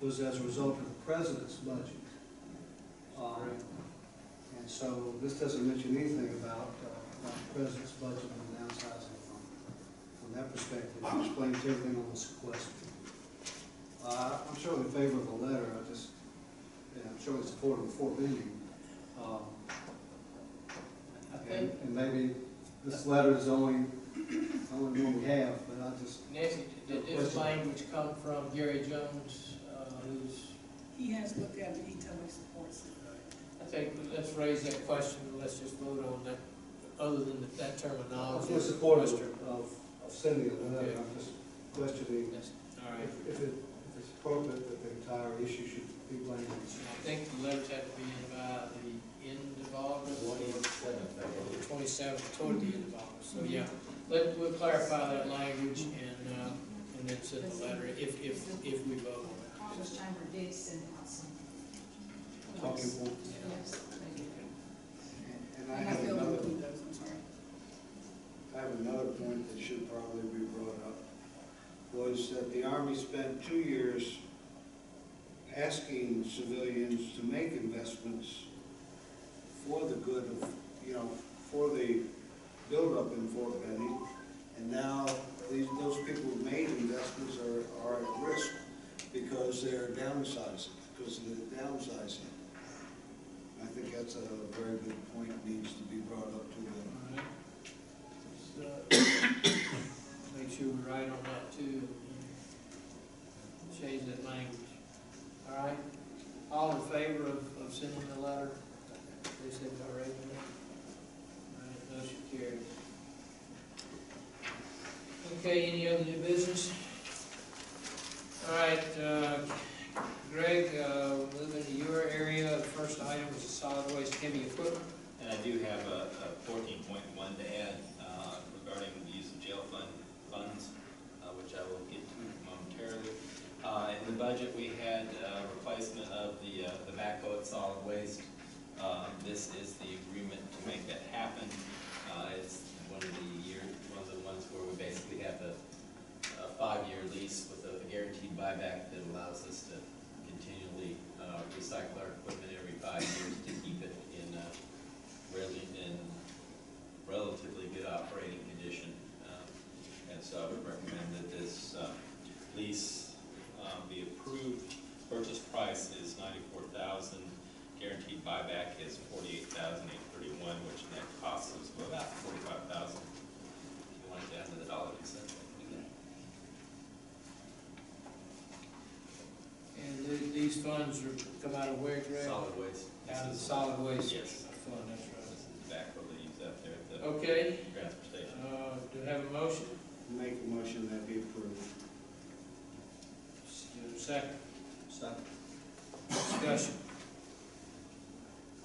was as a result of the President's budget. And so this doesn't mention anything about the President's budget and the downsizing from that perspective. It explains everything on the sequester. I'm sure in favor of the letter. I'm sure in support of Fort Benning. And maybe this letter is the only one we have, but I just... Nancy, did this language come from Gary Jones, who's... He has looked at it, he totally supports it. I think let's raise that question, and let's just vote on that, other than that terminology. I'm in support of sending a letter. Okay. I'm just questioning That's, all right. if it's appropriate that the entire issue should be blamed. I think the letters have to be in by the end of August. 27th, I believe. 27th, toward the end of August, so yeah. We'll clarify that language and then send the letter if we vote on it. Commerce Chamber did send out some. Talking point. Yes, they did. And I And I have feel another, that with those, I'm sorry. I have another point that should probably be brought up, was that the Army spent 2 years asking civilians to make investments for the good of, for the buildup in Fort Benning. And now those people who made investments are at risk because they're downsizing, because of the downsizing. I think that's a very good point, needs to be brought up to them. All right. So, make sure we write on that too, and change that language. All right? All in favor of sending the letter? They said already. All right, motion carries. Okay, any other new business? All right, Greg, moving to your area, the first item is the solid waste heavy equipment. And I do have a 14.1 to add regarding the use of jail funds, which I will get to momentarily. In the budget, we had replacement of the backhoe at solid waste. This is the agreement to make that happen. It's one of the ones where we basically have a 5-year lease with a guaranteed buyback that allows us to continually recycle our equipment every 5 years to keep it in relatively good operating condition. And so I would recommend that this lease be approved. Purchase price is $94,000. Guaranteed buyback is $48,831, which net costs us about $45,000. If you want it down to the dollar cents, we can. And these funds come out of where, Greg? Solid waste. Out of the solid waste? Yes. Fund, that's right. This is the backhoe they use out there at the Okay, transfer station. do we have a motion? Make a motion that be approved. Second, Second. discussion.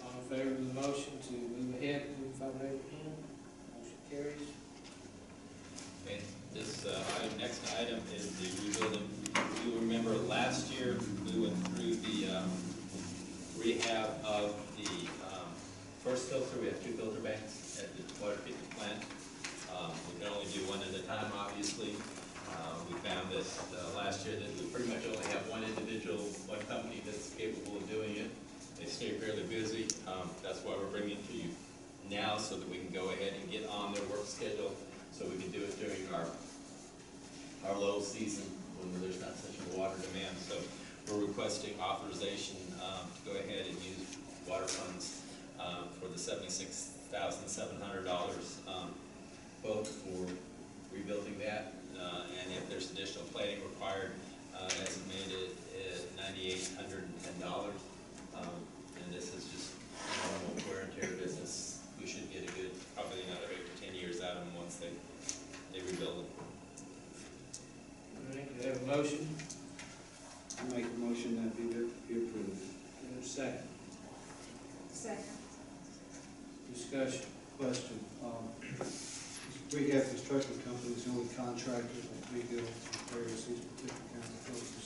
All in favor of the motion to move ahead, move by raise your hand. Motion carries. And this next item is the rebuilding. You remember last year, we went through the rehab of the first filter. We have 2 filter banks at the water treatment plant. We can only do one at a time, obviously. We found that last year that we pretty much only have one company that's capable of doing it. They stay fairly busy. That's why we're bringing it to you now, so that we can go ahead and get on their work schedule, so we can do it during our low season when there's not such a water demand. So we're requesting authorization to go ahead and use water funds for the $76,700 quote for rebuilding that. And if there's additional plating required, estimated at $9,810. And this is just normal wear and tear business. We should get probably another 8 to 10 years out of them once they rebuild them. All right, do we have a motion? I make a motion that be approved. Do we have a second? Second. Discussion. Question. Rehab Construction Company is the only contractor that rebuilds and repairs these particular kinds of filters.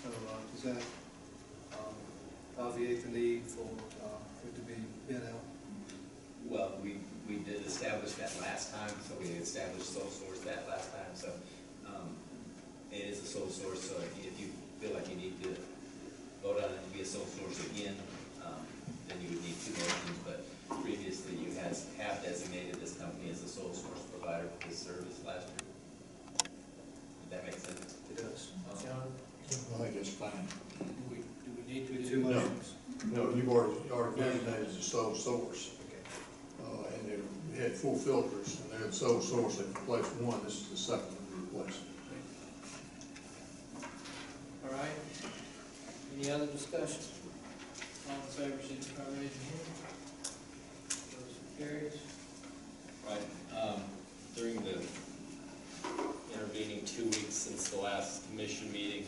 So does that obviate the need for it to be bid out? Well, we did establish that last time, so we established sole source that last time, so it is a sole source, so if you feel like you need to vote on it to be a sole source again, then you would need 2 motions, but previously you have designated this company as a sole source provider for this service last year. Did that make sense? It does. John, I think it's fine. do we need to do 2 motions? No, you've already designated as a sole source. Okay. And they had 4 filters, and they're the sole source, they replaced 1, this is the second one replaced. All right. Any other discussion? All in favor, signify by raising your hand. Motion carries. Right. During the intervening 2 weeks since the last commission meeting,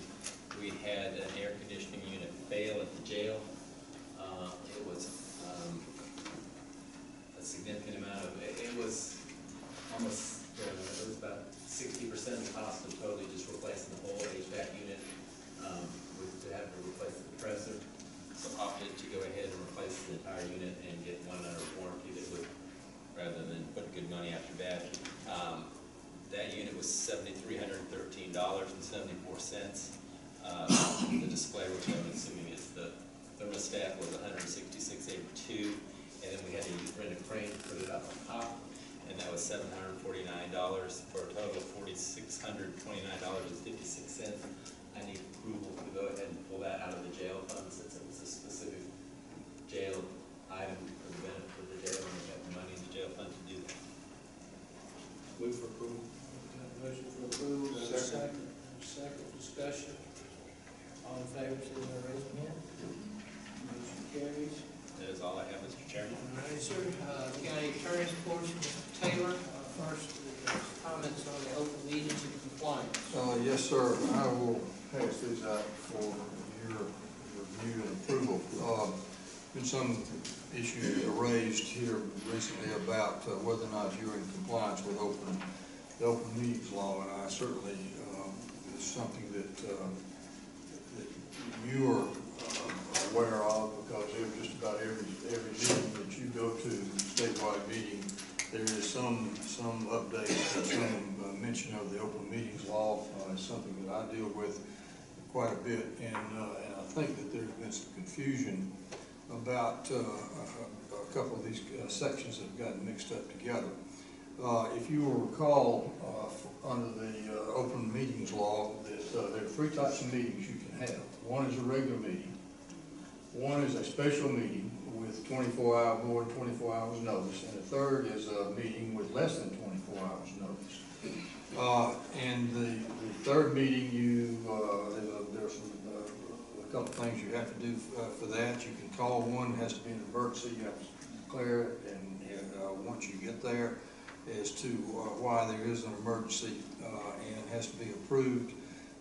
we had an air conditioning unit fail at the jail. It was significant amount of, it was almost, it was about 60% of the cost of totally just replacing the whole HVAC unit, to have to replace the compressor. So opted to go ahead and replace the entire unit and get one under warranty that would, rather than put good money after bad. That unit was $7,313.74. The display, which I'm assuming is the thermostat, was $166.82, and then we had to rent a crane to put it up on top, and that was $749 for a total of $4,629.56. I need approval to go ahead and pull that out of the jail fund since it was a specific jail item for the benefit of the jail, and we have the money in the jail fund to do that. Move for approval. Motion for approval, do I have a second? Second discussion. All in favor, say by raising your hand. Motion carries. That is all I have, Mr. Chairman. All right, sir. County Attorney's portion, Mr. Taylor, first, comments on the open meetings and compliance. Yes, sir. I will pass these out for your review and approval. Been some issues raised here recently about whether or not you're in compliance with the open meetings law, and I certainly, it's something that you are aware of, because just about every meeting that you go to, statewide meeting, there is some update, some mention of the open meetings law. It's something that I deal with quite a bit, and I think that there's been some confusion about a couple of these sections that have gotten mixed up together. If you will recall, under the open meetings law, that there are three types of meetings you can have. One is a regular meeting. One is a special meeting with more than 24 hours notice, and the third is a meeting with less than 24 hours notice. And the third meeting, there's a couple of things you have to do for that. You can call one, it has to be an emergency, you have to declare it, and once you get there, as to why there is an emergency, and it has to be approved.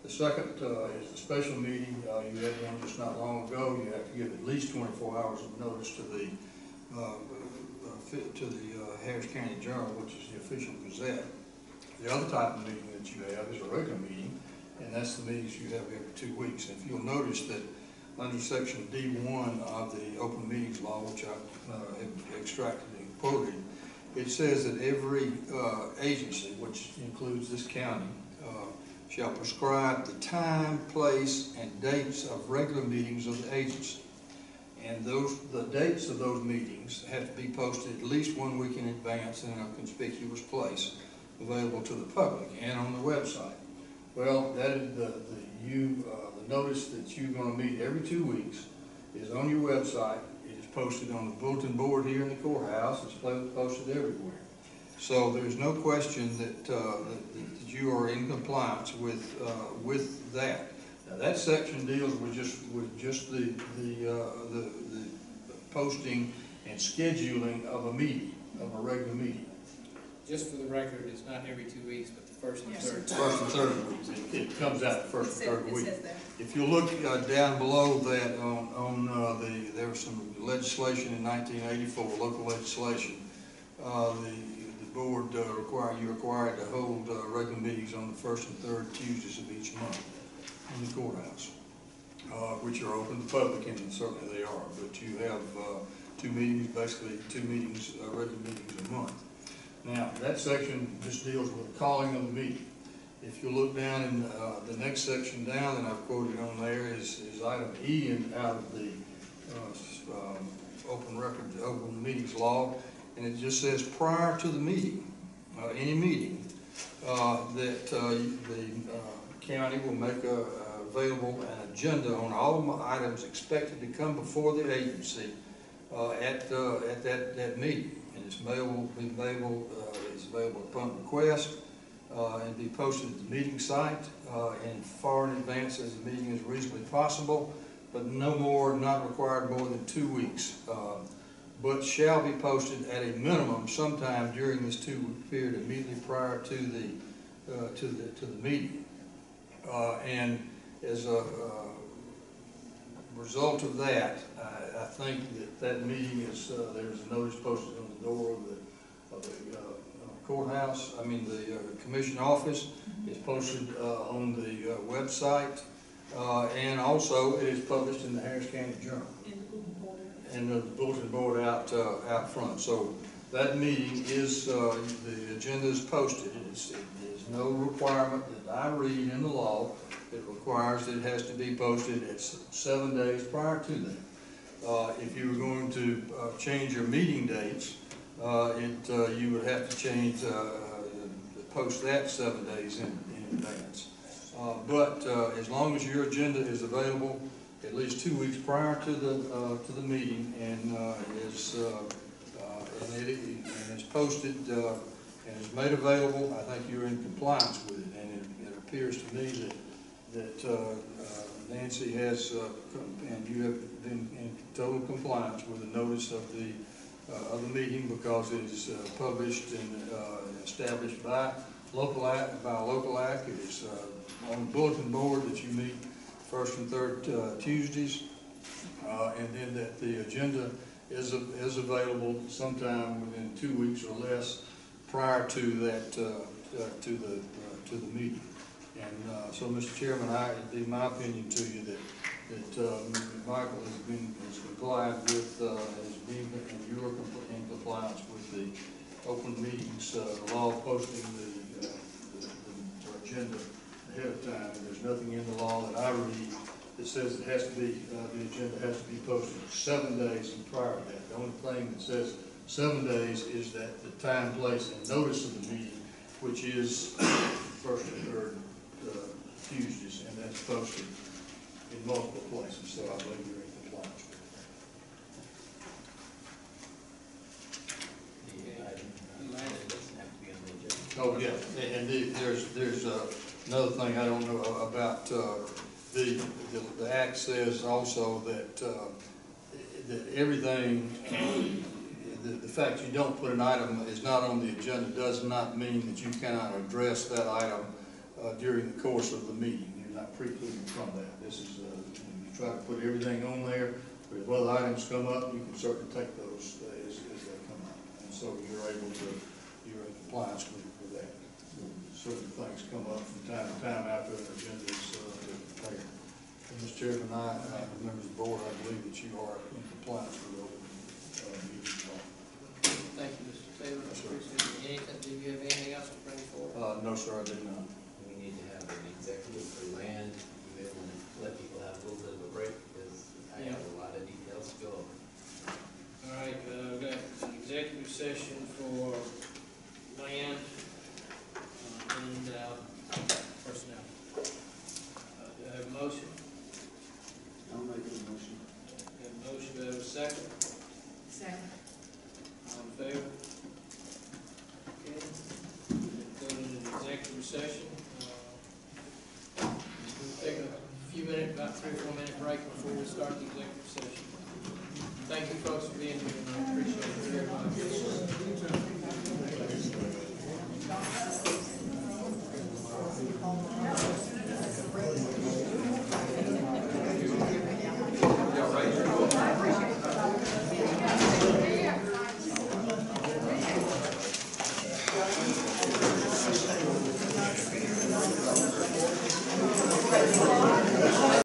The second is the special meeting. You had one just not long ago. You have to give at least 24 hours of notice to the Harris County Journal, which is the official gazette. The other type of meeting that you have is a regular meeting, and that's the meetings you have every 2 weeks. And if you'll notice that under section D1 of the open meetings law, which I have extracted and quoted, it says that every agency, which includes this county, shall prescribe the time, place, and dates of regular meetings of the agency. And the dates of those meetings have to be posted at least 1 week in advance in a conspicuous place available to the public and on the website. Well, that is the notice that you're going to meet every 2 weeks is on your website. It is posted on the bulletin board here in the courthouse. It's posted everywhere. So there's no question that you are in compliance with that. Now that section deals with just the posting and scheduling of a meeting, of a regular meeting. Just for the record, it's not every 2 weeks, but the first and Yes, third. First and third weeks. It comes out the first and third It week. says that. If you look down below that there was some legislation in 1984, local legislation. The board you're required to hold regular meetings on the first and third Tuesdays of each month in the courthouse, which are open to the public, and certainly they are. But you have 2 meetings, basically 2 meetings, regular meetings a month. Now, that section just deals with the calling of the meeting. If you look down in the next section down that I've quoted on there is item E out of the open meetings law, and it just says prior to the meeting, any meeting, that the county will make available an agenda on all items expected to come before the agency at that meeting. And it's available upon request, and be posted at the meeting site and far in advance as the meeting is reasonably possible, but not required more than 2 weeks. But shall be posted at a minimum sometime during this 2-week period immediately prior to the meeting. And as result of that, I think that meeting is, there's a notice posted on the door of the courthouse, the commission office. It's posted on the website, and also it is published in the Harris County Journal. And the bulletin board out front. So that meeting is, the agenda is posted. There's no requirement that I read in the law that requires that it has to be posted at 7 days prior to that. If you were going to change your meeting dates, you would have to change, post that 7 days in advance. But as long as your agenda is available at least 2 weeks prior to the meeting and it's posted and is made available, I think you're in compliance with it. And it appears to me that Nancy has, and you have been in total compliance with the notice of the meeting, because it is published and established by a local act. It is on the bulletin board that you meet first and third Tuesdays, and then that the agenda is available sometime within 2 weeks or less prior to that to the meeting. And so, Mr. Chairman, it'd be my opinion to you that Michael has complied with, and you are in compliance with the open meetings law, posting the agenda ahead of time. And there's nothing in the law that I read that says it has to be, the agenda has to be posted 7 days prior to that. The only thing that says 7 days is that the time, place, and notice of the meeting, which is first and third Tuesdays, and that's posted in multiple places, so I believe you're in compliance with It doesn't have to be on the agenda. it. Oh, yeah, and there's another thing I don't know about, the act says also that everything, the fact you don't put an item is not on the agenda does not mean that you cannot address that item during the course of the meeting. You're not precluded from that. This is, you try to put everything on there, but if other items come up, you can certainly take those as they come up. And so you're in compliance with that. Certain things come up from time to time after an agenda is prepared. And Mr. Chairman, members of the board, I believe that you are in compliance with the open meeting law. Thank you, Mr. Taylor. Yes, sir. Do you have anything else to bring forward? No, sir, I do not. We need to have an executive for land, we will let people have a little bit of a break, because I have a lot of details to go over. All right, we've got an executive session for land and personnel. Do I have a motion? I'll make a motion. We have a motion, do I have a second? Second. All in favor? Okay. Go into executive session. We'll take a few minutes, about 3 or 4 minute break before we start the executive session. Thank you folks for being here, and I appreciate it very much.